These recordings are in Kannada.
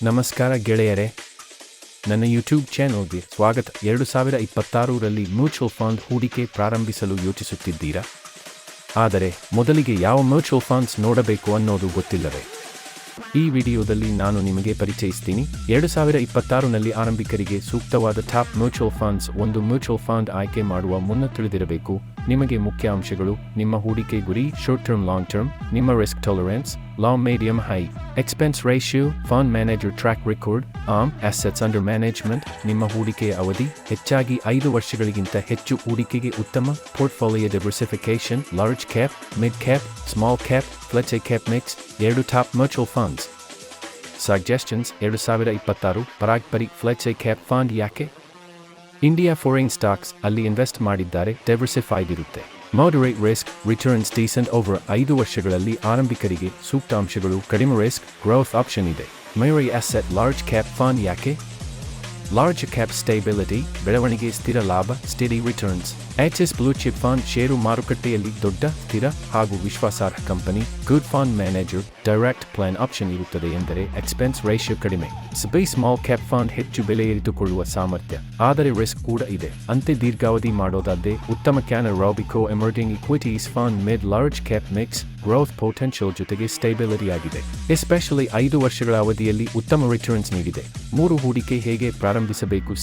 ನಮಸ್ಕಾರ ಗೆಳೆಯರೇ, ನನ್ನ ಯೂಟ್ಯೂಬ್ ಚಾನೆಲ್ಗೆ ಸ್ವಾಗತ. 2026ರಲ್ಲಿ ಮ್ಯೂಚುವಲ್ ಫಂಡ್ ಹೂಡಿಕೆ ಪ್ರಾರಂಭಿಸಲು ಯೋಚಿಸುತ್ತಿದ್ದೀರಾ? ಆದರೆ ಮೊದಲಿಗೆ ಯಾವ ಮ್ಯೂಚುವಲ್ ಫಂಡ್ಸ್ ನೋಡಬೇಕು ಅನ್ನೋದು ಗೊತ್ತಿಲ್ಲವೇ? ಈ ವಿಡಿಯೋದಲ್ಲಿ ನಾನು ನಿಮಗೆ ಪರಿಚಯಿಸ್ತೀನಿ. 2026ನಲ್ಲಿ ಆರಂಭಿಕರಿಗೆ ಸೂಕ್ತವಾದ ಟಾಪ್ ಮ್ಯೂಚುವಲ್ ಫಂಡ್ಸ್. ಒಂದು ಮ್ಯೂಚುವಲ್ ಫಂಡ್ ಆಯ್ಕೆ ಮಾಡುವ ಮುನ್ನ ತಿಳಿದಿರಬೇಕು ನಿಮಗೆ ಮುಖ್ಯ ಅಂಶಗಳು: ನಿಮ್ಮ ಹೂಡಿಕೆ ಗುರಿ, ಶಾರ್ಟ್ ಟರ್ಮ್, ಲಾಂಗ್ ಟರ್ಮ್, ನಿಮ್ಮ risk tolerance, low, medium, high, expense ratio, fund manager track record, assets under management, ನಿಮ್ಮ ಹೂಡಿಕೆಯ ಅವಧಿ ಹೆಚ್ಚಾಗಿ 5 ವರ್ಷಗಳಿಗಿಂತ ಹೆಚ್ಚು, ಹೂಡಿಕೆಗೆ ಉತ್ತಮ portfolio diversification, large cap, mid cap, small cap, flexi cap mix. 2 top mutual funds suggestions. 2026 Parag Parikh flexi cap fund. ಯಾಕೆ? ಇಂಡಿಯಾ ಫಾರಿನ್ ಸ್ಟಾಕ್ಸ್ ಅಲ್ಲಿ ಇನ್ವೆಸ್ಟ್ ಮಾಡಿದ್ದಾರೆ, ಡೈವರ್ಸಿಫೈಡ್ ಇರುತ್ತೆ. Moderate risk, returns decent. over 5 ವರ್ಷಗಳಲ್ಲಿ ಆರಂಭಿಕರಿಗೆ ಸೂಕ್ತ ಅಂಶಗಳು: ಕಡಿಮೆ ರಿಸ್ಕ್, ಗ್ರೋತ್ ಆಪ್ಷನ್ ಇದೆ. Mirae asset large cap fund. ಯಾಕೆ? ಲಾರ್ಜ್ ಕ್ಯಾಪ್, ಸ್ಟೇಬಿಲಿಟಿ, ಬೆಳವಣಿಗೆ, ಸ್ಥಿರ ಲಾಭ, ಸ್ಟೆಡಿ ರಿಟರ್ನ್ಸ್. Bluechip fund ಷೇರು ಮಾರುಕಟ್ಟೆಯಲ್ಲಿ ದೊಡ್ಡ, ಸ್ಥಿರ ಹಾಗೂ ವಿಶ್ವಾಸಾರ್ಹ company. Good fund manager, direct plan option ಇರುತ್ತದೆ ಎಂದರೆ ಎಕ್ಸ್ಪೆನ್ಸ್ ರೇಷಿಯೋ ಕಡಿಮೆ. ಸ್ಮಾಲ್ ಕ್ಯಾಪ್ ಫಂಡ್ ಹೆಚ್ಚು ಬೆಲೆ ಇರಿದುಕೊಳ್ಳುವ ಸಾಮರ್ಥ್ಯ, ಆದರೆ ರಿಸ್ಕ್ ಕೂಡ ಇದೆ. ಅಂತೆ ದೀರ್ಘಾವಧಿ ಮಾಡೋದಾದ್ರೆ ಉತ್ತಮ Canara, Robeco, emerging Equities fund. Mid large cap mix, growth potential ಜೊತೆಗೆ ಸ್ಟೇಬಿಲಿಟಿ ಆಗಿದೆ. ಎಸ್ಪೆಷಲಿ 5 ವರ್ಷಗಳ ಅವಧಿಯಲ್ಲಿ ಉತ್ತಮ ರಿಟರ್ನ್ಸ್ ನೀಡಿದೆ. 3 ಹೂಡಿಕೆ ಹೇಗೆ ಪ್ರಾರಂಭಿಸಬೇಕು?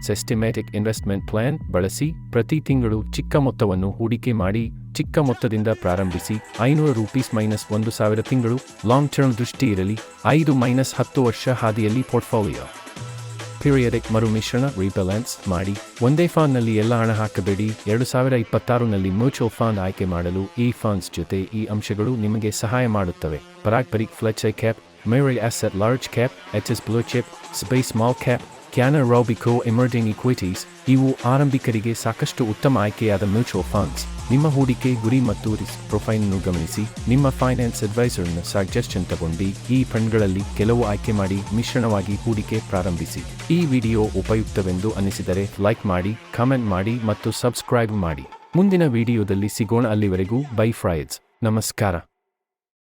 ಸಿಸ್ಟಮ್ಯಾಟಿಕ್ ಇನ್ವೆಸ್ಟ್ಮೆಂಟ್ ಪ್ಲಾನ್ ಬಳಸಿ. ಪ್ರತಿ ತಿಂಗಳು ಚಿಕ್ಕ ಮೊತ್ತವನ್ನು ಹೂಡಿಕೆ ಮಾಡಿ. ಚಿಕ್ಕ ಮೊತ್ತದಿಂದ ಪ್ರಾರಂಭಿಸಿ. ₹500 - 1,000 ತಿಂಗಳು. ಲಾಂಗ್ ಟರ್ಮ್ ದೃಷ್ಟಿ ಇರಲಿ. 5-10 ವರ್ಷ ಹಾದಿಯಲ್ಲಿ ಪೋರ್ಟ್ಫೋಲಿಯೋ. ಪೀರಿಯಡಿಕ್ ಮರುಮಿಶ್ರಣ, ರೀಬ್ಯಾಲೆನ್ಸ್ ಮಾಡಿ. ಒಂದೇ ಫಂಡ್ನಲ್ಲಿ ಎಲ್ಲ ಹಣ ಹಾಕಬೇಡಿ. 2026ನಲ್ಲಿ ಮ್ಯೂಚುವಲ್ ಫಂಡ್ ಆಯ್ಕೆ ಮಾಡಲು ಈ ಫಂಡ್ಸ್ ಜೊತೆ ಈ ಅಂಶಗಳು ನಿಮಗೆ ಸಹಾಯ ಮಾಡುತ್ತವೆ: Parag Parikh flexi cap, Mirae asset large cap, Bluechip, small cap, Canara, Robeco, emerging Equities. ಇವು ಆರಂಭಿಕರಿಗೆ ಸಾಕಷ್ಟು ಉತ್ತಮ ಆಯ್ಕೆಯಾದ ಮ್ಯೂಚುವಲ್ ಫಂಡ್ಸ್. ನಿಮ್ಮ ಹೂಡಿಕೆ ಗುರಿ ಮತ್ತು ರಿಸ್ಕ್ ಪ್ರೊಫೈಲ್ನ್ನು ಗಮನಿಸಿ. ನಿಮ್ಮ ಫೈನಾನ್ಸ್ ಅಡ್ವೈಸರ್ನ ಸಜೆಷನ್ ತಗೊಂಡು ಈ ಫಂಡ್ಗಳಲ್ಲಿ ಕೆಲವು ಆಯ್ಕೆ ಮಾಡಿ ಮಿಶ್ರಣವಾಗಿ ಹೂಡಿಕೆ ಪ್ರಾರಂಭಿಸಿ. ಈ ವಿಡಿಯೋ ಉಪಯುಕ್ತವೆಂದು ಅನಿಸಿದರೆ ಲೈಕ್ ಮಾಡಿ, ಕಾಮೆಂಟ್ ಮಾಡಿ ಮತ್ತು ಸಬ್ಸ್ಕ್ರೈಬ್ ಮಾಡಿ. ಮುಂದಿನ ವಿಡಿಯೋದಲ್ಲಿ ಸಿಗೋಣ. ಅಲ್ಲಿವರೆಗೂ ಬೈ ಫ್ರೈಡ್ಸ್. ನಮಸ್ಕಾರ.